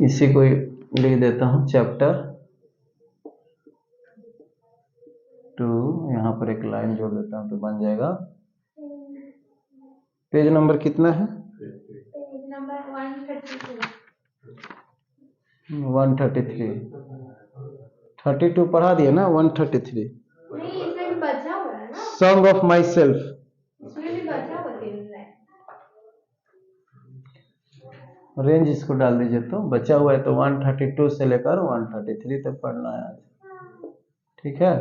इसी को लिख देता हूं चैप्टर 2, यहाँ पर एक लाइन जोड़ देता हूं तो बन जाएगा। पेज नंबर कितना है? Page number 133। 32 पढ़ा दिया ना, 133। नहीं, इसमें भी बचा हुआ है ना, सॉन्ग ऑफ माई सेल्फ। इसमें भी बचा हुआ है। रेंज इसको डाल दीजिए तो बचा हुआ है, तो 132 से लेकर 133 तक पढ़ना है आज, ठीक है?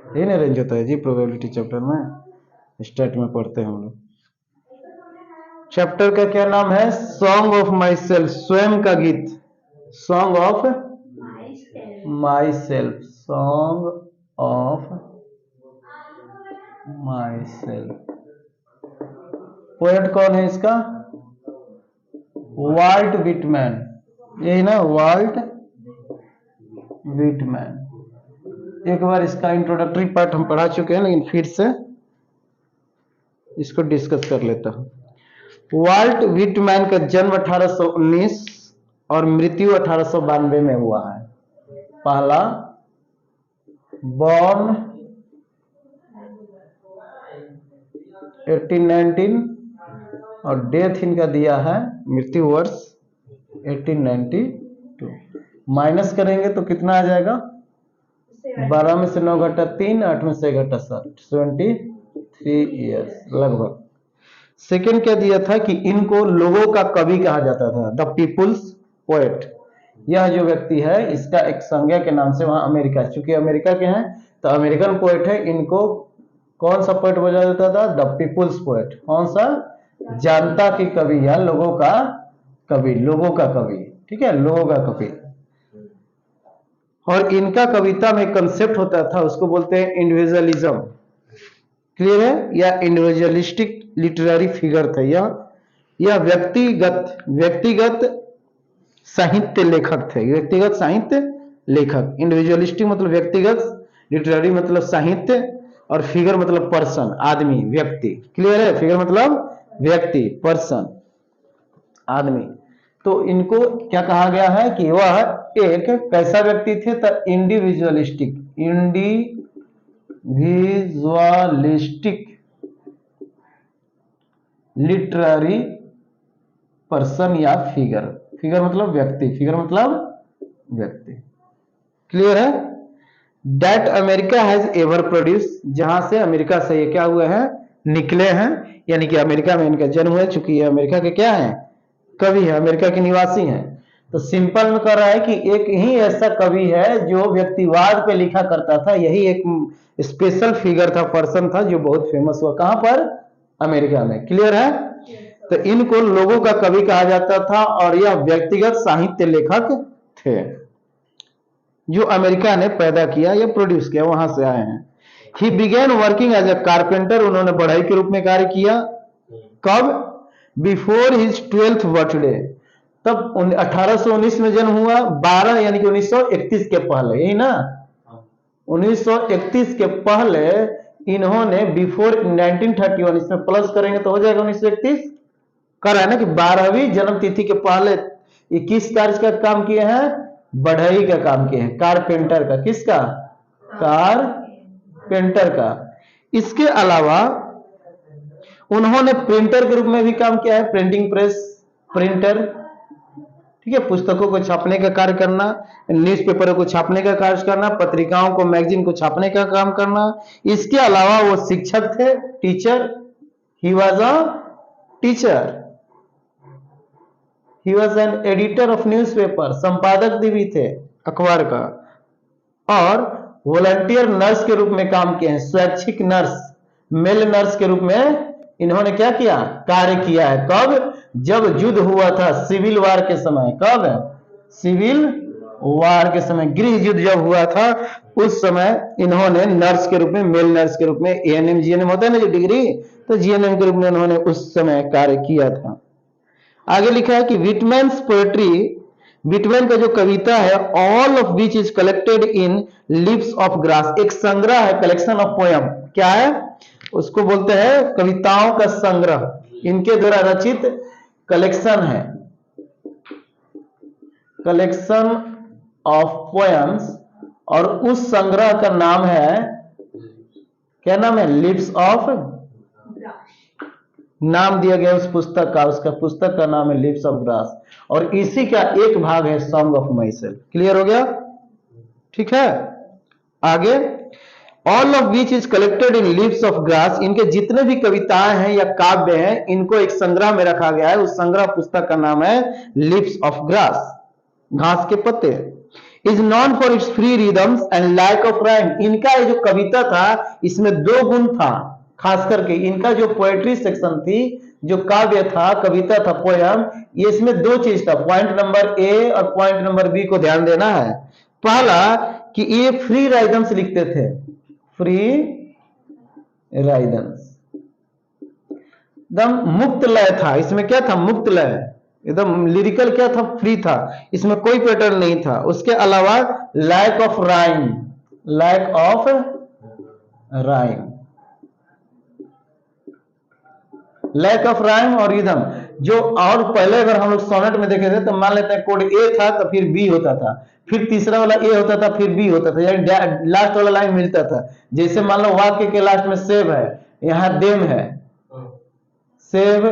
यही ना रेंज होता है जी प्रोबेबिलिटी चैप्टर में, स्टार्ट में पढ़ते हैं हम लोग। चैप्टर का क्या नाम है? सॉन्ग ऑफ माई सेल्फ, स्वयं का गीत। Song of my self, song of my self. Poet कौन है इसका? वाल्ट विटमैन, यही ना, वाल्ट विटमैन। एक बार इसका इंट्रोडक्टरी पार्ट हम पढ़ा चुके हैं, लेकिन फिर से इसको डिस्कस कर लेता हूं। वाल्ट विटमैन का जन्म 1819 और मृत्यु 1892 में हुआ है। पहला बॉर्न 1819 और डेथ इनका दिया है, मृत्यु वर्ष 1892। माइनस करेंगे तो कितना आ जाएगा? 12 में से 9 घटा 3, 8 में से घटा 7, 73 ईयर्स लगभग। सेकेंड क्या दिया था कि इनको लोगों का कवि कहा जाता था, द पीपुल्स पोएट। यह जो व्यक्ति है इसका एक संज्ञा के नाम से वहां अमेरिका, चूंकि अमेरिका के हैं तो अमेरिकन पोएट है, इनको कौन सा पोएट बोला जाता था? The people's poet. कौन सा? जनता की कवि या लोगों का कवि, लोगों का कवि, ठीक है, लोगों का कवि। और इनका कविता में कंसेप्ट होता था, उसको बोलते हैं इंडिविजुअलिज्म। क्लियर है? या इंडिविजुअलिस्टिक लिटरेरी फिगर था। यह व्यक्तिगत साहित्य लेखक थे, व्यक्तिगत साहित्य लेखक। इंडिविजुअलिस्टिक मतलब व्यक्तिगत, लिटरेरी मतलब साहित्य, और फिगर मतलब पर्सन, आदमी, व्यक्ति। क्लियर है? फिगर मतलब व्यक्ति, पर्सन, आदमी। तो इनको क्या कहा गया है कि वह एक कैसा व्यक्ति थे? तो इंडिविजुअलिस्टिक लिटरेरी पर्सन या फिगर। फिगर मतलब व्यक्ति, फिगर मतलब व्यक्ति। क्लियर है? That America has ever produce, जहां से अमेरिका से ये क्या हुए हैं? निकले हैं, यानी कि अमेरिका में इनका जन्म हुआ, चूंकि ये अमेरिका के क्या है? कवि है, अमेरिका के निवासी हैं। तो सिंपल में कर रहा है कि एक ही ऐसा कवि है जो व्यक्तिवाद पे लिखा करता था, यही एक स्पेशल फिगर था, पर्सन था, जो बहुत फेमस हुआ। कहां पर? अमेरिका में। क्लियर है? तो इनको लोगों का कवि कहा जाता था, और यह व्यक्तिगत साहित्य लेखक थे जो अमेरिका ने पैदा किया या प्रोड्यूस किया, वहां से आए हैं। He began working as a carpenter, उन्होंने बढ़ई के रूप में कार्य किया। कब? बिफोर हिज 12th बर्थडे, तब 1819 में जन्म हुआ, 12 यानी कि 1931 के पहले, यही ना, 1931 के पहले इन्होंने बिफोर 1931, इसमें प्लस करेंगे तो हो जाएगा 1931। कर रहा है ना कि 12वीं जन्म तिथि के पहले 21 कार्य का काम किए हैं, बढ़ई का काम किए हैं, कारपेंटर का। किसका? कारपेंटर का। इसके अलावा उन्होंने प्रिंटर के रूप में भी काम किया है, प्रिंटिंग प्रेस, प्रिंटर, ठीक है, पुस्तकों को छापने का कार्य करना, न्यूज़पेपर को छापने का कार्य करना, पत्रिकाओं को, मैगजीन को छापने का काम करना। इसके अलावा वो शिक्षक थे, teacher. He was a teacher. He was an editor of newspaper, संपादक भी थे अखबार का। और वॉलंटियर नर्स के रूप में काम किए हैं, स्वैच्छिक नर्स, मेल नर्स के रूप में इन्होंने क्या किया? कार्य किया है। कब? जब युद्ध हुआ था, सिविल वार के समय। कब? सिविल वार के समय, गृह युद्ध जब हुआ था, उस समय इन्होंने नर्स के रूप में, मेल नर्स के रूप में, एएनएम जीएनएम होता है ना जो डिग्री, तो जीएनएम के रूप में उन्होंने उस समय कार्य किया था। आगे लिखा है कि विटमैन्स पोएट्री, विटमैन का जो कविता है, all of which is collected in leaves of grass, एक संग्रह है, कलेक्शन ऑफ पोयम। क्या है? उसको बोलते हैं कविताओं का संग्रह, इनके द्वारा रचित कलेक्शन है। कलेक्शन ऑफ पोएम्स, और उस संग्रह का नाम है, क्या नाम है? लिप्स ऑफ, नाम दिया गया उस पुस्तक का, उसका पुस्तक का नाम है लिप्स ऑफ ग्रास, और इसी का एक भाग है सॉन्ग ऑफ माइसेल्फ। क्लियर हो गया? ठीक है, आगे, all of which is collected in lips of grass, इनके जितने भी कविताएं हैं या काव्य हैं, इनको एक संग्रह में रखा गया है। उस संग्रह पुस्तक का नाम है लिप्स ऑफ ग्रास, घास के पत्ते। Is known for its free rhythms and lack of rhyme, इनका ये जो कविता था इसमें दो गुण था, खास करके इनका जो पोएट्री सेक्शन थी, जो काव्य था, कविता था, पोयम, ये इसमें दो चीज था। पॉइंट नंबर ए और पॉइंट नंबर बी को ध्यान देना है। पहला कि ये फ्री राइदम्स लिखते थे, फ्री राइदम्स, एकदम मुक्त लय था। इसमें क्या था? मुक्त लय, एकदम लिरिकल क्या था? फ्री था, इसमें कोई पैटर्न नहीं था। उसके अलावा lack of rhyme, lack of rhyme, lack of rhyme और रिदम। जो और पहले अगर हम लोग सोनेट में देखे थे तो मान लेते हैं कोड ए था तो फिर बी होता था, फिर तीसरा वाला ए होता था, फिर बी होता था, यानी लास्ट वाला लाइन मिलता था। जैसे मान लो वाक्य के लास्ट में सेव है, यहाँ देम है, सेव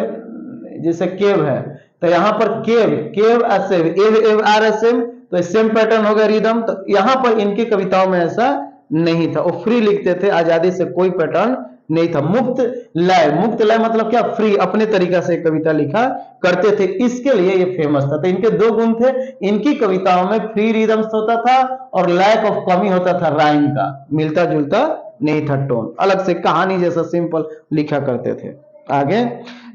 जैसे केव है, तो यहाँ पर केव, केव सेव, एव एव आर सेम, तो सेम पैटर्न हो गया रिदम। तो यहाँ पर इनकी कविताओं में ऐसा नहीं था, वो फ्री लिखते थे, आजादी से कोई पैटर्न नहीं था। मुक्त लय, मुक्त लय मतलब क्या? फ्री, अपने तरीका से कविता लिखा करते थे, इसके लिए ये फेमस था। तो इनके दो गुण थे, इनकी कविताओं में फ्री रिदम्स होता था और लैक ऑफ कमी होता था राइम का, मिलता जुलता नहीं था, टोन अलग से कहानी जैसा सिंपल लिखा करते थे। आगे,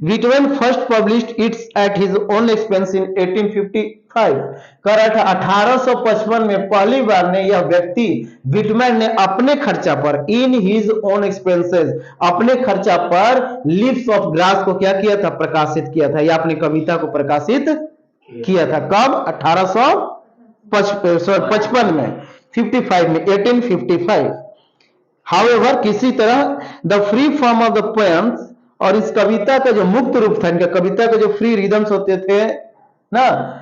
Whitman first published it's at his own expense इन 1855, कर 1855 में पहली बार ने यह व्यक्ति विटमैन ने अपने खर्चा पर, इन हिज ओन एक्सपेंसेस, अपने खर्चा पर लिप्स ऑफ ग्रास को क्या किया था? प्रकाशित किया था, या अपनी कविता को प्रकाशित किया था। कब? 1855 में, 55 में, 1855। हाउएवर, किसी तरह the free form of the poems, और इस कविता का जो मुक्त रूप था, इनका कविता का जो फ्री रिदम्स होते थे ना,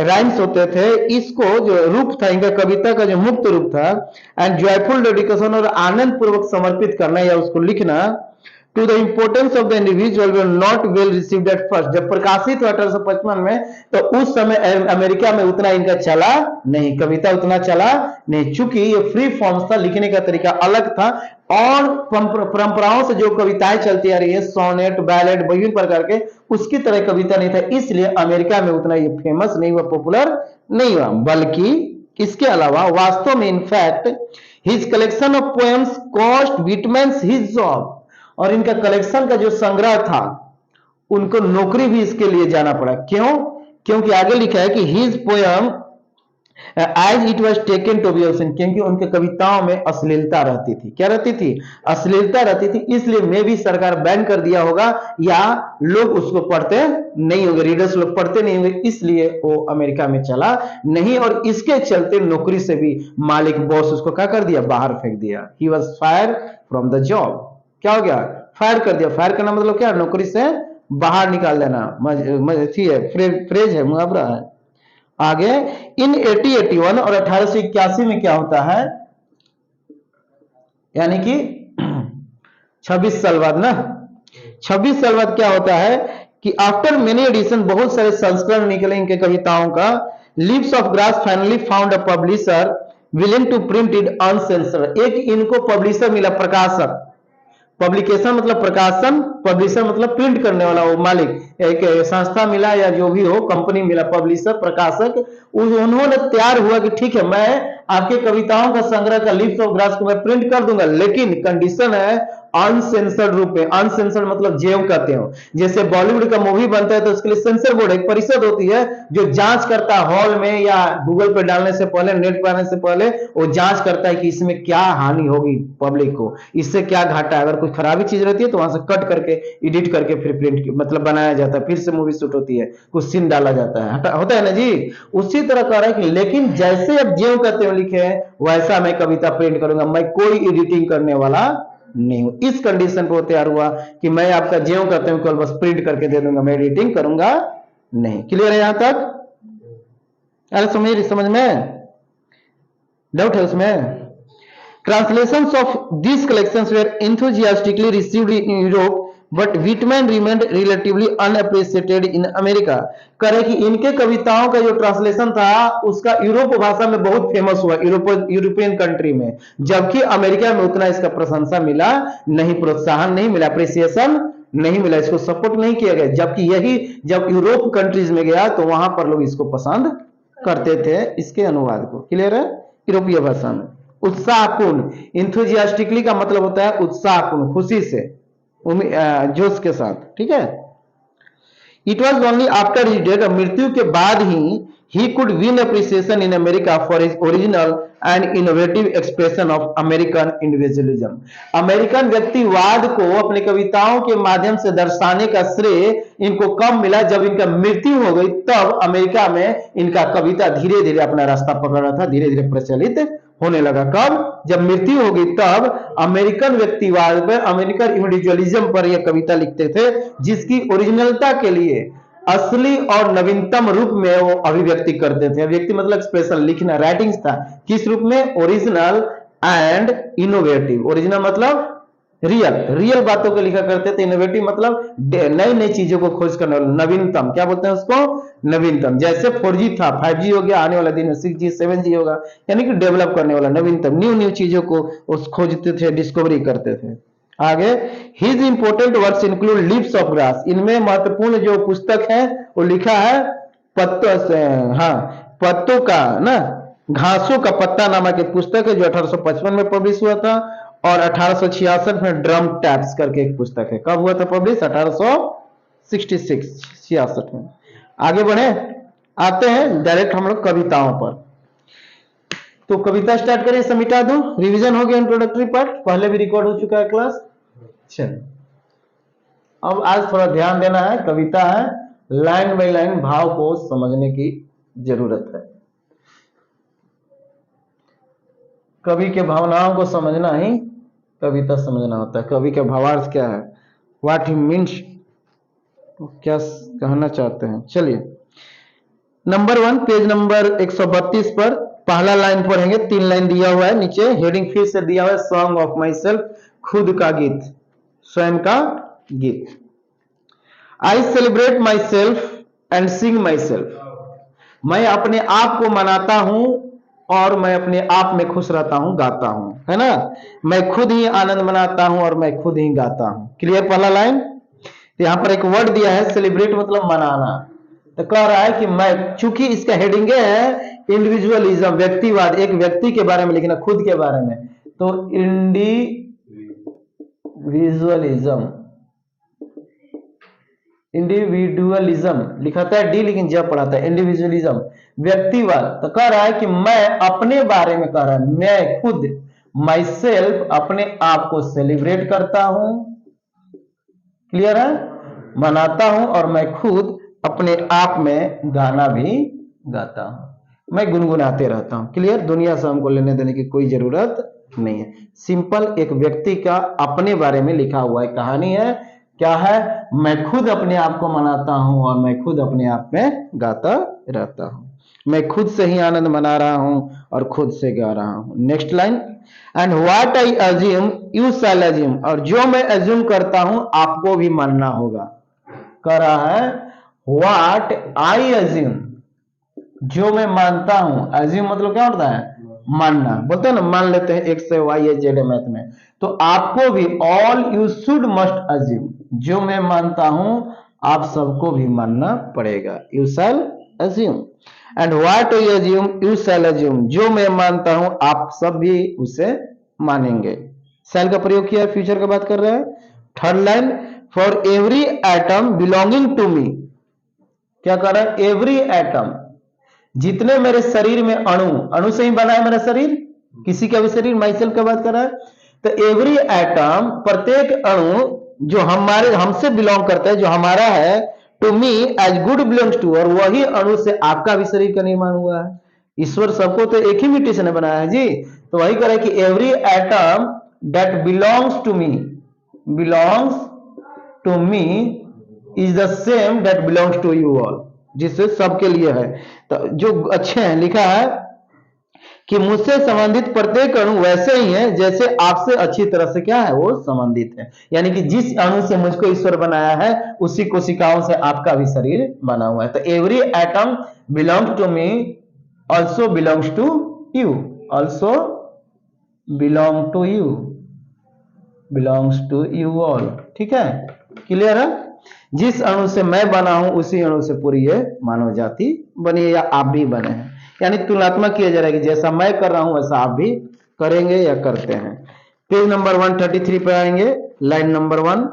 राइम्स होते थे, इसको जो रूप था, इनका कविता का जो मुक्त रूप था, एंड जॉयफुल डेडिकेशन, और आनंद पूर्वक समर्पित करना या उसको लिखना, to the importance of the individual were not well received at first, जब प्रकाशित हुआ 1855 में, तो उस समय अमेरिका में उतना इनका चला नहीं, कविता उतना चला नहीं, चूंकि ये फ्री फॉर्म्स था, लिखने का तरीका अलग था, और परंपराओं से जो कविताएं चलती आ रही है, सोनेट, बैलेड, विभिन्न प्रकार के, उसकी तरह कविता नहीं था, इसलिए अमेरिका में उतना ये फेमस नहीं हुआ, पॉपुलर नहीं हुआ। बल्कि इसके अलावा वास्तव में in fact his collection of poems cost Whitman his job, और इनका कलेक्शन का जो संग्रह था, उनको नौकरी भी इसके लिए जाना पड़ा। क्यों? क्योंकि आगे लिखा है कि his poem as it was taken to be obscene, क्योंकि उनके कविताओं में अश्लीलता रहती थी। क्या रहती थी? अश्लीलता रहती थी, इसलिए मे भी सरकार बैन कर दिया होगा, या लोग उसको पढ़ते नहीं होंगे, रीडर्स लोग पढ़ते नहीं होंगे, इसलिए वो अमेरिका में चला नहीं, और इसके चलते नौकरी से भी मालिक, बॉस उसको क्या कर दिया? बाहर फेंक दिया। He was fire from the job. क्या हो गया? फायर कर दिया। फायर करना मतलब क्या? नौकरी से बाहर निकाल देना, फ्रेज है, मुहावरा है। आगे, इन 1881 और 1881 में क्या होता है, यानी कि 26 साल बाद ना, 26 साल बाद क्या होता है कि आफ्टर मेनी एडिशन, बहुत सारे संस्करण निकले इनके कविताओं का, leaves of grass finally found a publisher willing to print it uncensored. एक इनको पब्लिशर मिला, प्रकाशक, पब्लिकेशन मतलब प्रकाशन, पब्लिशर मतलब प्रिंट करने वाला, वो मालिक, एक संस्था मिला या जो भी हो, कंपनी मिला, पब्लिशर, प्रकाशक, उन्होंने तैयार हुआ कि ठीक है, मैं आपके कविताओं का संग्रह का लिप्स ऑफ ग्रास को मैं प्रिंट कर दूंगा, लेकिन कंडीशन है अनसेंसर्ड रूप में। अनसेंसर्ड मतलब जेव कहते हो, जैसे बॉलीवुड का मूवी बनता है तो उसके लिए सेंसर बोर्ड, एक परिषद होती है जो जांच करता है, हॉल में या गूगल पे डालने से पहले, नेट पर आने से पहले वो जांच करता है कि इसमें क्या हानि होगी पब्लिक को, इससे क्या घाटा है। अगर कोई खराबी चीज रहती है तो वहां से कट करके, एडिट करके फिर प्रिंट मतलब बनाया जाता है, फिर से मूवी शूट होती है, कुछ सीन डाला जाता है, होता है ना जी। उसी तरह कह रहा है कि लेकिन जैसे अब जेव कहते हुए लिखे हैं, वैसा मैं कविता प्रिंट करूंगा, मैं कोई एडिटिंग करने वाला नहीं हूं। इस कंडीशन पर तैयार हुआ कि मैं आपका ज्यों करते हूं केवल बस प्रिंट करके दे दूंगा, मैं एडिटिंग करूंगा नहीं। क्लियर है यहां तक? अरे समझ में डाउट है उसमें? Translations of these collections were enthusiastically received in Europe, but Whitman remained relatively unappreciated in America. करे कि इनके कविताओं का जो ट्रांसलेशन था उसका यूरोप भाषा में बहुत फेमस हुआ, यूरोपियन कंट्री में, जबकि अमेरिका में उतना इसका प्रशंसा मिला नहीं, प्रोत्साहन नहीं मिला, अप्रिसिएशन नहीं मिला, इसको सपोर्ट नहीं किया गया। जबकि यही जब यूरोप कंट्रीज में गया तो वहां पर लोग इसको पसंद करते थे, इसके अनुवाद को। क्लियर है? यूरोपीय भाषा में उत्साहपूर्ण, इंथुजियास्टिकली का मतलब होता है उत्साहपूर्ण, खुशी से, जोश के साथ। ठीक है। It was only after his death, मृत्यु के बाद ही could win appreciation in America for his original and innovative expression of American individualism. American व्यक्तिवाद को अपने कविताओं के माध्यम से दर्शाने का श्रेय इनको कब मिला? जब इनका मृत्यु हो गई तब अमेरिका में इनका कविता धीरे धीरे अपना रास्ता पकड़ रहा था, धीरे धीरे प्रचलित होने लगा। कब? जब मृत्यु हो गई तब अमेरिकन व्यक्तिवाद पर, अमेरिकन इंडिविजुअलिज्म पर यह कविता लिखते थे, जिसकी ओरिजिनलता के लिए असली और नवीनतम रूप में वो अभिव्यक्ति करते थे। अभिव्यक्ति मतलब एक्सप्रेशन, लिखना, राइटिंग्स था। किस रूप में? Original and innovative. ओरिजिनल मतलब रियल बातों को लिखा करते थे। इनोवेटिव मतलब नई नई चीजों को खोज करने वाला, नवीनतम। क्या बोलते हैं उसको? नवीनतम। जैसे 4G था, 5G हो गया, आने वाला दिन में 6G 7G होगा, यानी कि डेवलप करने वाला, नवीनतम, न्यू चीजों को उस खोजते थे, डिस्कवरी करते थे। आगे, his important works include leaves of grass. इनमें महत्वपूर्ण जो पुस्तक है वो लिखा है पत्तों से, हाँ, पत्तों का ना, घासों का पत्ता नामक एक पुस्तक है जो 1855 में पब्लिश हुआ था, और 1866 में ड्रम टैप्स करके एक पुस्तक है। कब हुआ था पब्लिश? 1866 में। आगे बढ़े, आते हैं डायरेक्ट हम लोग कविताओं पर। तो कविता स्टार्ट करें, सब मिटा दूं, रिवीजन हो गया इंट्रोडक्टरी पार्ट, पहले भी रिकॉर्ड हो चुका है क्लास। चलिए अब आज थोड़ा ध्यान देना है, कविता है, लाइन बाय लाइन भाव को समझने की जरूरत है। कवि के भावनाओं को समझना ही कविता समझना होता है। कवि का भावार्थ क्या है, व्हाट ही मीन्स, क्या कहना चाहते हैं। चलिए नंबर 1, पेज नंबर 132 पर पहला लाइन पढ़ेंगे। 3 लाइन दिया हुआ है, नीचे हेडिंग फिर से दिया हुआ है, सॉन्ग ऑफ माई सेल्फ, खुद का गीत, स्वयं का गीत। आई celebrate my self and Singh my self. मैं अपने आप को मनाता हूं और मैं अपने आप में खुश रहता हूं, गाता हूं, है ना। मैं खुद ही आनंद मनाता हूं और मैं खुद ही गाता हूं। क्लियर पहला लाइन? तो यहां पर एक वर्ड दिया है सेलिब्रेट, मतलब मनाना। तो कह रहा है कि मैं, चूंकि इसका हेडिंग है इंडिविजुअलिज्म, व्यक्तिवाद, एक व्यक्ति के बारे में लिखना, खुद के बारे में, तो इंडिविजुअलिज्म लिखाता है डी, लेकिन जब पढ़ाता है इंडिविजुअलिज्म, व्यक्तिवाद। तो कह रहा है कि मैं अपने बारे में कह रहा है, मैं खुद, माई सेल्फ, अपने आप को सेलिब्रेट करता हूं। क्लियर है? मनाता हूं और मैं खुद अपने आप में गाना भी गाता हूं, मैं गुनगुनाते रहता हूं। क्लियर? दुनिया से हमको लेने देने की कोई जरूरत नहीं है। सिंपल एक व्यक्ति का अपने बारे में लिखा हुआ है, कहानी है। क्या है? मैं खुद अपने आप को मनाता हूं और मैं खुद अपने आप में गाता रहता हूं, मैं खुद से ही आनंद मना रहा हूं और खुद से गा रहा हूं। Next line, and what I assume you shall assume. और जो मैं अज्यूम करता हूं आपको भी मानना होगा। कह रहा है व्हाट आई अज्यूम, जो मैं मानता हूं। अज्यूम मतलब क्या होता है? मानना। बोलते हैं ना, मान लेते हैं एक्स से वाई है जेड मैथ में, तो आपको भी, all you should must assume, जो मैं मानता हूं आप सबको भी मानना पड़ेगा। You shall assume, and what I assume you shall assume, जो मैं मानता हूं आप सब भी उसे मानेंगे। शैल का प्रयोग किया, फ्यूचर का बात कर रहे हैं। Third line, for every atom belonging to me. क्या कर रहा है? एवरी एटम, जितने मेरे शरीर में अणु, अणु से ही बना है मेरा शरीर, किसी का भी शरीर, माई सेल्फ का बात कर रहा है। तो एवरी एटम, प्रत्येक अणु जो हमारे, हमसे बिलोंग करता है, जो हमारा है, to me as good belongs to, और वही अणु से आपका भी शरीर का निर्माण हुआ है। ईश्वर सबको तो एक ही मिट्टी से बनाया है जी। तो वही कह रहा है कि every atom that belongs to me, belongs to me is the same that belongs to you all. जिससे सबके लिए है। तो जो अच्छे हैं लिखा है कि मुझसे संबंधित प्रत्येक अणु वैसे ही है जैसे आपसे अच्छी तरह से क्या है वो संबंधित है। यानी कि जिस अणु से मुझको ईश्वर बनाया है उसी कोशिकाओं से आपका भी शरीर बना हुआ है। तो every atom belongs to me also belongs to you, also belong to you, belongs to you all. ठीक है, क्लियर है। जिस अणु से मैं बना हूं उसी अणु से पूरी ये मानव जाति बनी है, या आप भी बने हैं। यानी तुलनात्मक किया जा रहा है कि जैसा मैं कर रहा हूं वैसा आप भी करेंगे या करते हैं। पेज नंबर 133 पे आएंगे, लाइन नंबर 1।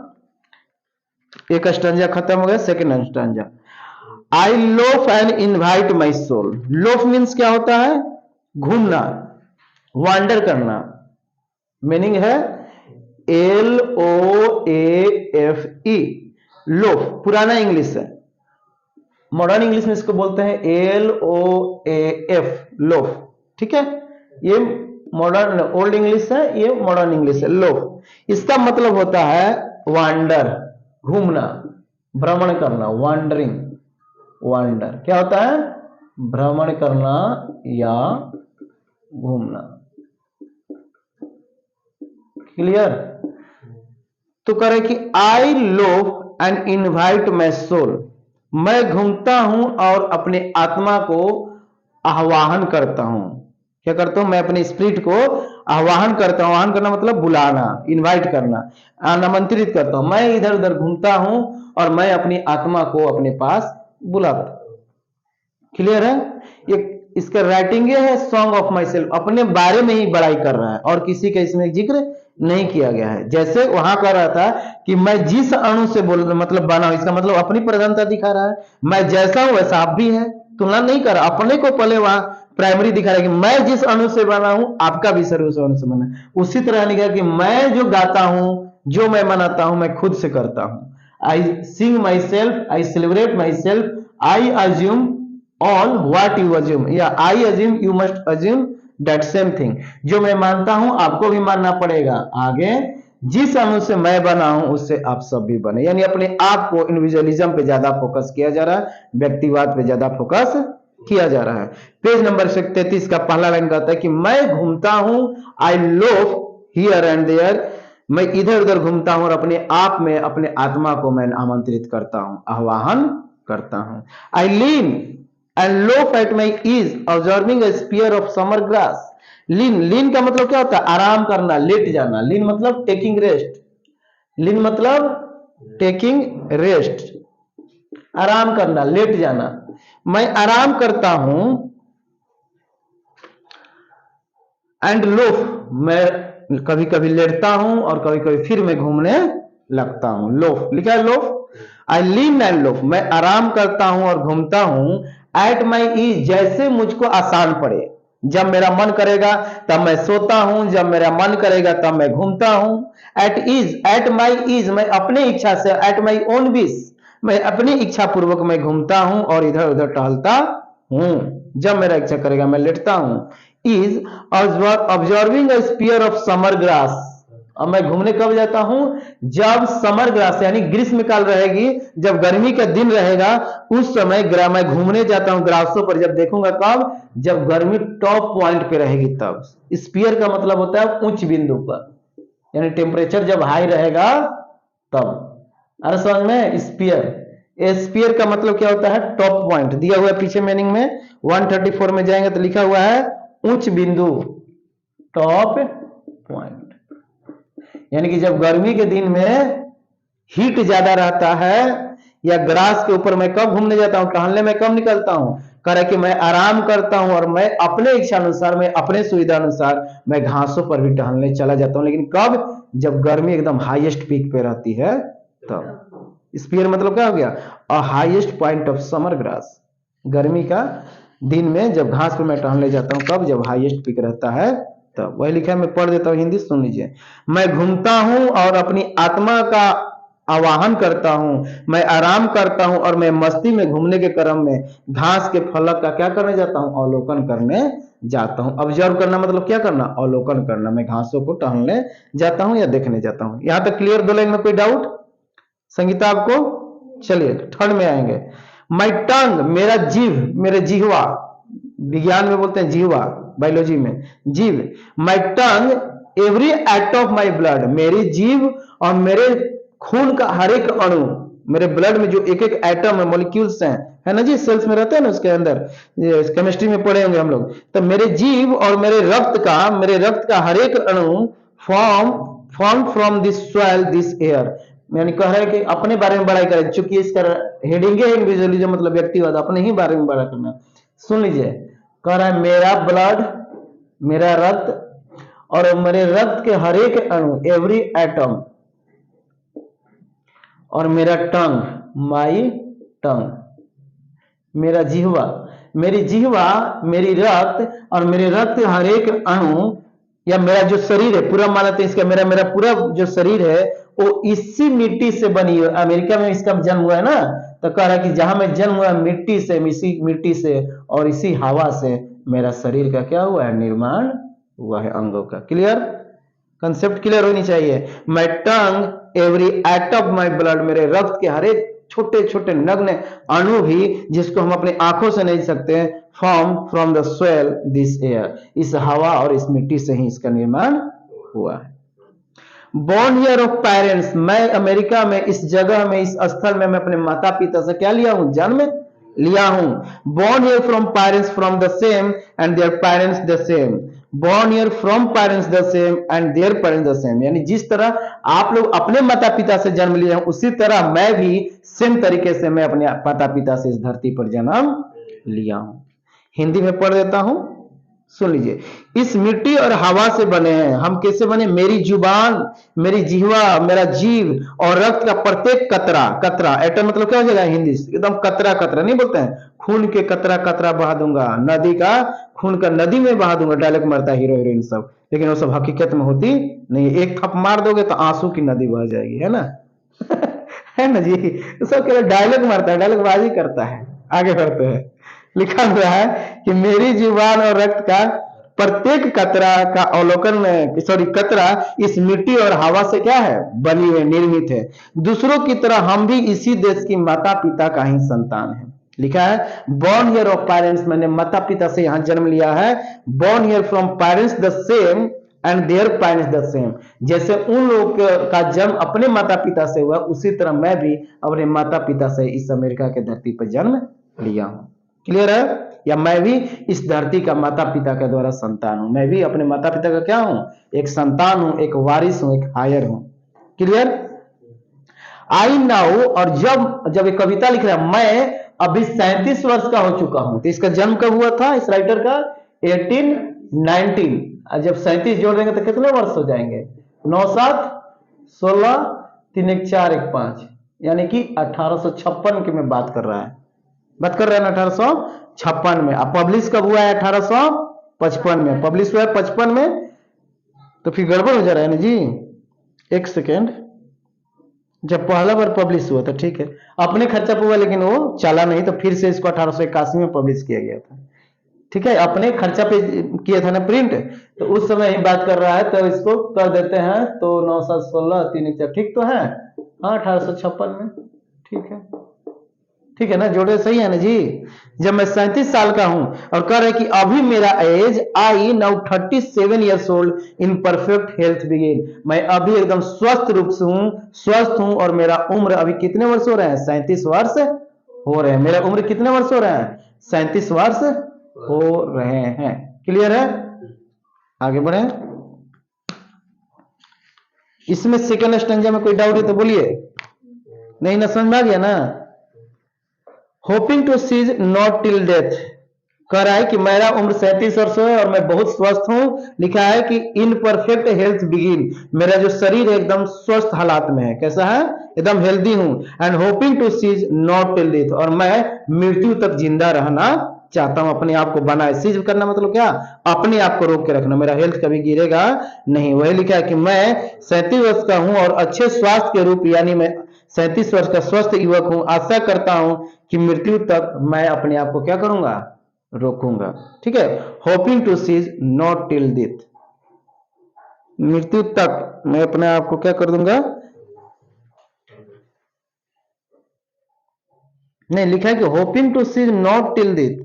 एक स्टैंजा खत्म हो गया, second stanza. I loaf and invite my soul. Loafe means क्या होता है? घूमना, वांडर करना। मीनिंग है LOAFE, लोफ। पुराना इंग्लिश है, मॉडर्न इंग्लिश में इसको बोलते हैं LOAF, लोफ। ठीक है, ये मॉडर्न ओल्ड इंग्लिश है, ये मॉडर्न इंग्लिश है, लोफ। इसका मतलब होता है वांडर, घूमना, भ्रमण करना, वांडरिंग। वांडर क्या होता है? भ्रमण करना या घूमना। क्लियर? तो करे कि I loaf and invite my soul. मैं घूमता हूं और अपने आत्मा को आह्वान करता हूं। क्या करता हूं? मैं अपने स्पिरिट को आह्वान करता हूं। आह्वान करना मतलब बुलाना, इनवाइट करना, आमंत्रित करता हूं। मैं इधर उधर घूमता हूं और मैं अपनी आत्मा को अपने पास बुलाता हूं। क्लियर है? ये इसका राइटिंग ये है सॉन्ग ऑफ माई सेल्फ, अपने बारे में ही बड़ाई कर रहा है और किसी का इसमें जिक्र नहीं किया गया है। जैसे वहां कह रहा था कि मैं जिस अणु से बोल मतलब बना हूं, इसका मतलब अपनी प्रधानता दिखा रहा है। मैं जैसा हूं वैसा आप भी है, तुलना नहीं कर रहा, अपने को पहले वहां प्राइमरी दिखा रहा है कि मैं जिस अणु से बना हूं आपका भी शरीर उस अणु से बना है। उसी तरह लिखा कि मैं जो गाता हूं, जो मैं मनाता हूं, मैं खुद से करता हूं। I sing myself, I celebrate myself, I assume all what you assume, या I assume you must assume that same thing। जो मैं मानता हूं आपको भी मानना पड़ेगा। आगे जिस अणु से मैं बना हूं उससे आप सब भी बने। यानी अपने आप को इंडिविजुअलिज्म पे ज्यादा फोकस किया जा रहा है, व्यक्तिवाद पे ज्यादा फोकस किया जा रहा है। पेज नंबर 33 का पहला लाइन कहता है कि मैं घूमता हूं, आई लोफ हियर एंड देयर। मैं इधर उधर घूमता हूं और अपने आप में अपने आत्मा को मैं आमंत्रित करता हूं, आह्वान करता हूं। आई लीन and loaf at my ease observing a spear of summer grass। लीन का मतलब क्या होता है? आराम करना, लेट जाना। लीन मतलब टेकिंग रेस्ट, लीन मतलब टेकिंग रेस्ट, आराम करना, लेट जाना। मैं आराम करता हूं, एंड लोफ, मैं कभी कभी लेटता हूं और कभी कभी फिर मैं घूमने लगता हूं। लोफ लिखा है, loaf. I lean and loaf, मैं आराम करता हूं और घूमता हूं। एट माई ईज, जैसे मुझको आसान पड़े। जब मेरा मन करेगा तब मैं सोता हूं, जब मेरा मन करेगा तब मैं घूमता हूं। At ease, at my ease, मैं अपने इच्छा से, एट माई ओन विश, मैं अपनी इच्छा पूर्वक मैं घूमता हूं और इधर उधर टहलता हूं। जब मेरा इच्छा करेगा मैं लेटता हूं। Is observing a spear of summer grass. अब मैं घूमने कब जाता हूं? जब समर ग्रास यानी ग्रीष्म काल रहेगी, जब गर्मी का दिन रहेगा उस समय मैं घूमने जाता हूं ग्रासों पर। जब देखूंगा कब? जब गर्मी टॉप पॉइंट पे रहेगी तब। स्पीयर का मतलब होता है उच्च बिंदु पर, यानी टेम्परेचर जब हाई रहेगा तब। अरे समझ में? स्पीयर, स्पीयर का मतलब क्या होता है? Top point. दिया हुआ पीछे मीनिंग में 134 में जाएंगे तो लिखा हुआ है उच्च बिंदु, टॉप पॉइंट। यानी कि जब गर्मी के दिन में हीट ज्यादा रहता है, या ग्रास के ऊपर मैं कब घूमने जाता हूं, टहलने में कब निकलता हूं? करे कि मैं आराम करता हूं और मैं अपने इच्छा अनुसार, मैं अपने सुविधा अनुसार मैं घासों पर भी टहलने चला जाता हूं। लेकिन कब? जब गर्मी एकदम हाईएस्ट पीक पे रहती है तब। स्पीयर मतलब क्या हो गया? अ highest point of summer grass. गर्मी का दिन में जब घास पर मैं टहलने जाता हूं कब? जब हाईएस्ट पीक रहता है तब। वही लिखा है, मैं पढ़ देता हूं हिंदी, सुन लीजिए। मैं घूमता हूं और अपनी आत्मा का आवाहन करता हूं, मैं आराम करता हूं और मैं मस्ती में घूमने के क्रम में घास के फलक का क्या करने जाता हूं? अवलोकन करने जाता हूं। ऑब्जर्व करना मतलब क्या करना? अवलोकन करना। मैं घासों को टहलने जाता हूं या देखने जाता हूं। यहां तक क्लियर? दो लाइन में कोई डाउट संगीता आपको? चलिए थर्ड में आएंगे। माई टंग, मेरा जीव, मेरे जिह्वा, विज्ञान में बोलते हैं जिह्वा, बायोलॉजी में जीव। My tongue every at of my blood, मेरी जीव और मेरे खून का हर एक अणु, मेरे ब्लड में जो एक एक एटम है, मॉलिक्यूल्स हैं, है ना जी, सेल्स में रहते हैं ना, उसके अंदर केमिस्ट्री में पढ़े होंगे हम लोग। तो मेरे जीव और मेरे रक्त का हर एक अणु form from this soil this air, यानी कह रहा है कि अपने बारे में बड़ाई करें, चूंकि इसका हेडिंग है इंडिविजुअलिज्म मतलब व्यक्तिवाद, अपने ही बारे में बड़ा करना। सुन लीजिए, कह रहा है मेरा ब्लड, मेरा रक्त और मेरे रक्त के हर एक अणु, एवरी एटम, और मेरा टंग, माई टंग, मेरा जिह्वा, मेरी जिह्वा, मेरी रक्त और मेरे रक्त के हर एक अणु, या मेरा जो शरीर है पूरा, मान लेते हैं इसका, मेरा पूरा जो शरीर है वो इसी मिट्टी से बनी है। अमेरिका में इसका जन्म हुआ है ना, तो कह रहा है कि जहां मैं जन्म हुआ मिट्टी से, इसी मिट्टी से और इसी हवा से मेरा शरीर का क्या हुआ है, निर्माण हुआ है, अंगों का। क्लियर, कंसेप्ट क्लियर होनी चाहिए। My tongue every at of my blood, मेरे रक्त के हर एक छोटे छोटे नग्न अणु भी, जिसको हम अपनी आंखों से नहीं सकते, form from the soil this air, इस हवा और इस मिट्टी से ही इसका निर्माण हुआ है। बॉर्न हियर ऑफ पेरेंट्स, मैं अमेरिका में, इस जगह में, इस स्थल में मैं अपने माता पिता से क्या लिया हूं, जन्म लिया हूं। Born here from parents from the same and their parents the same, born here from parents the same and their parents the same, यानी जिस तरह आप लोग अपने माता पिता से जन्म लिए हैं, उसी तरह मैं भी सेम तरीके से मैं अपने माता पिता से इस धरती पर जन्म लिया हूं। हिंदी में पढ़ देता हूं, सुन लीजिए। इस मिट्टी और हवा से बने हैं हम। कैसे बने, मेरी जुबान, मेरी जिह्वा, मेरा जीव और रक्त का प्रत्येक कतरा, कतरा एटम मतलब क्या हो जाएगा हिंदी से, एकदम कतरा, कतरा नहीं बोलते हैं, खून के कतरा कतरा बहा दूंगा, नदी का खून का नदी में बहा दूंगा, डायलॉग मारता है हीरो हीरोइन सब, लेकिन वो सब हकीकत में होती नहीं। एक थप मार दोगे तो आंसू की नदी बह जाएगी, है ना है ना जी, सब केवल डायलॉग मारता है, डायलॉग बाजी करता है। आगे बढ़ते हैं, लिखा हुआ है कि मेरी जीवान और रक्त का प्रत्येक कतरा का अवलोकन, सॉरी कतरा इस मिट्टी और हवा से क्या है, बनी हुई, निर्मित है। दूसरों की तरह हम भी इसी देश की माता पिता का ही संतान है। लिखा है बॉर्न हियर ऑफ पेरेंट्स, मैंने माता पिता से यहां जन्म लिया है। Born here from parents the same and their parents the same, जैसे उन लोग का जन्म अपने माता पिता से हुआ, उसी तरह मैं भी अपने माता पिता से इस अमेरिका के धरती पर जन्म लिया हूं। क्लियर है, या मैं भी इस धरती का माता पिता के द्वारा संतान हूं, मैं भी अपने माता पिता का क्या हूं, एक संतान हूं, एक वारिस हूं, एक हायर हूं। क्लियर, आई नाउ, और जब एक कविता लिख रहा है, मैं अभी 37 वर्ष का हो चुका हूं, तो इसका जन्म कब हुआ था इस राइटर का, 1819, जब 37 जोड़ देंगे तो कितने वर्ष हो जाएंगे, 9 7 16 3 1 4 1 5, यानी कि 1856 की में बात कर रहा है, बात कर रहे हैं 1856 में। अब पब्लिश कब हुआ है, 1855 में पब्लिश हुआ है, 55 में, तो फिर गड़बड़ हो जा रहा है ना जी, एक सेकेंड, जब पहला बार पब्लिश हुआ था, ठीक है, अपने खर्चा पर हुआ, लेकिन वो चला नहीं, तो फिर से इसको 1881 में पब्लिश किया गया था। ठीक है, अपने खर्चा पे किया था ना प्रिंट, तो उस समय ही बात कर रहा है, तो इसको कर देते हैं, तो 9 7 16 3 1 4, ठीक तो है, हाँ 1856 में, ठीक है, ठीक है ना, जोड़े सही है ना जी। जब मैं 37 साल का हूं और कह रहे कि अभी मेरा age, I now 37 years old in perfect health begin, मैं अभी एकदम स्वस्थ रूप से हूं, स्वस्थ हूं, और मेरा उम्र अभी कितने वर्ष हो रहे हैं, 37 वर्ष हो रहे हैं, मेरा उम्र कितने वर्ष हो रहे हैं, 37 वर्ष हो रहे हैं। क्लियर है, आगे बढ़े। इसमें सेकेंड स्टैंजा में कोई डाउट है तो बोलिए, नहीं ना, समझ में आ गया ना। Hoping to cease not till death, कह रहा है कि मेरा उम्र 37 वर्ष है और मैं बहुत स्वस्थ हूं। लिखा है कि इन परफेक्ट हेल्थ बिगिन, मेरा जो शरीर है एकदम स्वस्थ हालात में है, कैसा है, एकदम हेल्दी हूं। And hoping to cease not till death, और मैं मृत्यु तक जिंदा रहना चाहता हूं, अपने आप को बनाए, सीज करना मतलब क्या, अपने आप को रोक के रखना, मेरा हेल्थ कभी गिरेगा नहीं। वही लिखा है कि मैं 37 वर्ष का हूं और अच्छे स्वास्थ्य के रूप, यानी मैं 37 वर्ष का स्वस्थ युवक हूं, आशा करता हूं कि मृत्यु तक मैं अपने आप को क्या करूंगा, रोकूंगा। ठीक है, hoping to cease not till death, मृत्यु तक मैं अपने आप को क्या कर दूंगा, नहीं, लिखा है कि hoping to cease not till death,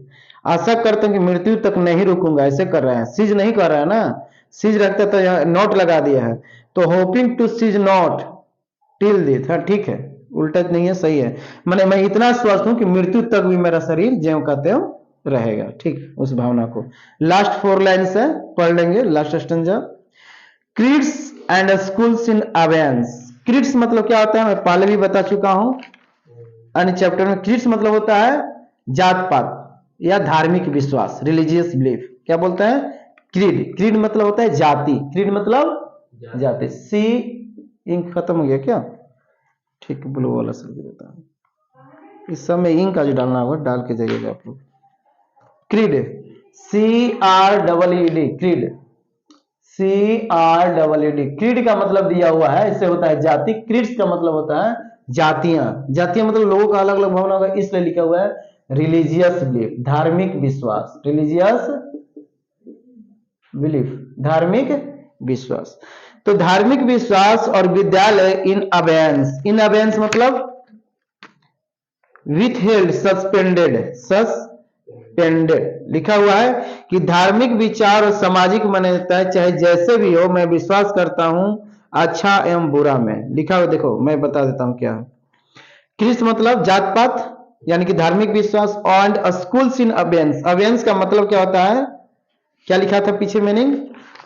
आशा करता हूं कि मृत्यु तक नहीं रुकूंगा, ऐसे कर रहे हैं, सीज नहीं कर रहा है ना, सीज रखते तो यहाँ नॉट लगा दिया है, तो hoping to cease not till death, हाँ ठीक है, उल्टा नहीं है, सही है, मैंने मैं इतना स्वस्थ हूं कि मृत्यु तक भी मेरा शरीर ज्यों का त्यों रहेगा, ठीक, उस भावना को। लास्ट 4 लाइन्स है, पढ़ लेंगे last stanza. Creeds and schools in abeyance, creeds मतलब क्या होता है मैं पहले भी बता चुका हूं अन्य चैप्टर में। क्रीड्स मतलब होता है जात पात या धार्मिक विश्वास, रिलीजियस बिलीफ, क्या बोलता है क्रीड, क्रीड मतलब होता है जाति, क्रीड मतलब जाति। सी इंक खत्म हो गया क्या, ठीक है, ब्लू वाला सर देता हूं, इस समय इंक का जो डालना होगा डाल के जाइएगा आप लोग। Creed, CREED, creed, CREED, creed का मतलब दिया हुआ है, इससे होता है जाति, क्रीड्स का मतलब होता है जातियां, जातियां मतलब लोगों का अलग अलग भावना होगा, इसलिए लिखा हुआ है रिलीजियस बिलीफ, धार्मिक विश्वास, रिलीजियस बिलीफ, धार्मिक विश्वास। तो धार्मिक विश्वास और विद्यालय इन अबेयंस, इन अबेयंस मतलब विथहेल्ड, सस्पेंडेड, सस्पेंडेड, लिखा हुआ है कि धार्मिक विचार और सामाजिक मान्यताएं चाहे जैसे भी हो मैं विश्वास करता हूं अच्छा एवं बुरा में, लिखा हुआ देखो मैं बता देता हूं क्या है। क्रिस्ट मतलब जात पात यानी कि धार्मिक विश्वास, and schools in abeyance, abeyance का मतलब क्या होता है, क्या लिखा था पीछे मीनिंग,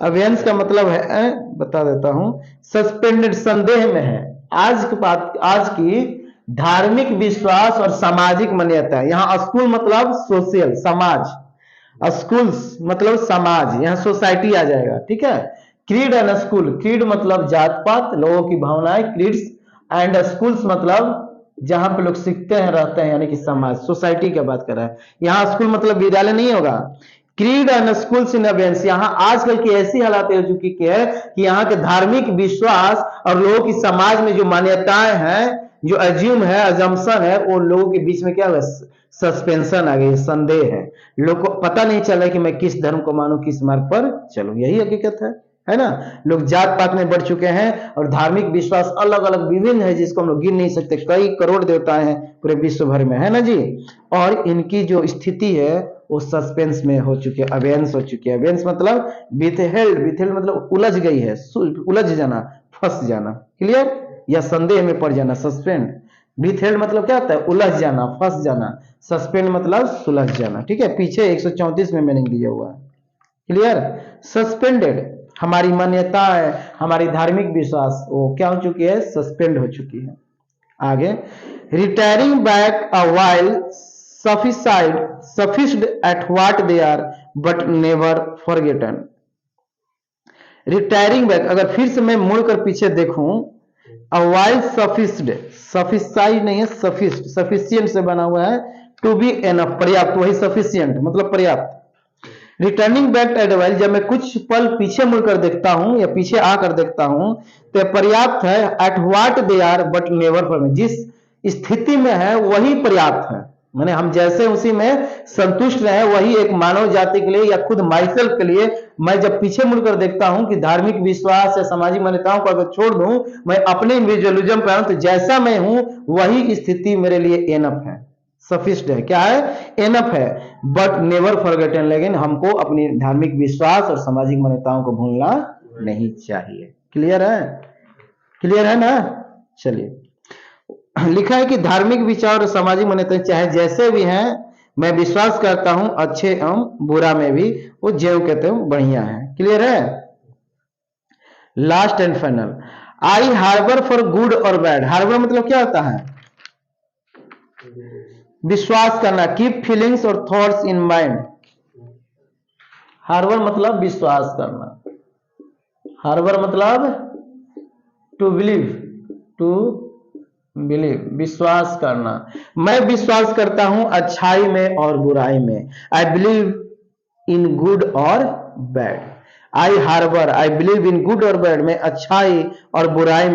अबेयंस का मतलब है बता देता हूं सस्पेंडेड, संदेह में है। आज की बात, आज की धार्मिक विश्वास और सामाजिक मान्यता, यहाँ स्कूल मतलब सोशल समाज, स्कूल्स मतलब समाज, यहाँ सोसाइटी आ जाएगा, ठीक है। क्रीड एंड स्कूल, क्रीड मतलब जात पात लोगों की भावनाएं, क्रीड्स एंड स्कूल्स मतलब जहां पे लोग सीखते हैं रहते हैं यानी कि समाज, सोसाइटी की बात कर रहा है। यहाँ स्कूल मतलब विद्यालय नहीं होगा। Creed and schools in abeyance, यहाँ आजकल की ऐसी हालात हो चुकी है कि यहाँ के धार्मिक विश्वास और लोगों की समाज में जो मान्यताएं हैं, जो अज्यूम है, अजम्पशन है, वो लोगों के बीच में क्या है, सस्पेंशन आ गई, संदेह है, लोग को पता नहीं चल रहा है कि मैं किस धर्म को मानूं, किस मार्ग पर चलूं, यही हकीकत है ना। लोग जात पात में बढ़ चुके हैं और धार्मिक विश्वास अलग अलग विभिन्न है जिसको हम लोग गिन नहीं सकते, कई करोड़ देवता हैं पूरे विश्व भर में, है ना जी। और इनकी जो स्थिति है वो सस्पेंस में हो चुकी है, अबेयंस हो चुकी है। अबेयंस मतलब विथहेल्ड, विथहेल्ड मतलब उलझ गई है, उलझ जाना, फंस जाना, क्लियर, या संदेह में पड़ जाना, सस्पेंड। विथहेल्ड मतलब क्या होता है, उलझ जाना, फंस जाना, सस्पेंड मतलब सुलझ जाना, ठीक है, पीछे 134 में मीनिंग दिया हुआ है, क्लियर। सस्पेंडेड हमारी मान्यता है, हमारी धार्मिक विश्वास वो क्या हो चुकी है, सस्पेंड हो चुकी है। आगे, retiring back a while sufficed at what they are but never forgotten। Retiring back, अगर फिर से मैं मुड़कर पीछे देखूं, अ वाइल सफिस्ड, सफिसाइड नहीं है, सफिस्ड, सफिशियंट से बना हुआ है, टू बी एनफ, पर्याप्त, वही सफिशियंट मतलब पर्याप्त। रिटर्निंग बैक एट वाइल, जब मैं कुछ पल पीछे मुड़कर देखता हूं या पीछे आकर देखता हूं तो पर्याप्त है, at what they are but never for me, जिस स्थिति में है वही पर्याप्त है, माने हम जैसे उसी में संतुष्ट रहे, वही एक मानव जाति के लिए या खुद माइसेल्फ के लिए। मैं जब पीछे मुड़कर देखता हूं कि धार्मिक विश्वास या सामाजिक मान्यताओं को अगर छोड़ दूं, मैं अपने इंडिविजुअलिज्म पे आऊं, तो जैसा मैं हूं वही स्थिति मेरे लिए एनफ है, सफिस्ट है, क्या है, एनफ है, बट नेवर फॉरगेटन, लेकिन हमको अपनी धार्मिक विश्वास और सामाजिक मान्यताओं को भूलना नहीं चाहिए। क्लियर है, क्लियर है ना। चलिए, लिखा है कि धार्मिक विचार और सामाजिक मान्यताएं चाहे जैसे भी हैं मैं विश्वास करता हूं अच्छे एवं बुरा में भी वो ज्यों कहते हैं बढ़िया है। क्लियर है। Last and final, I harbour for good और बैड, हार्बर मतलब क्या होता है, विश्वास करना, कीप फीलिंग्स और थॉट्स इन माइंड, हार्बर मतलब विश्वास करना, हार्बर मतलब टू बिलीव, टू बिलीव विश्वास करना। मैं विश्वास करता हूं अच्छाई में और बुराई में, आई बिलीव इन गुड और bad, I harbour, I believe in good और बैड, में अच्छाई और बुराई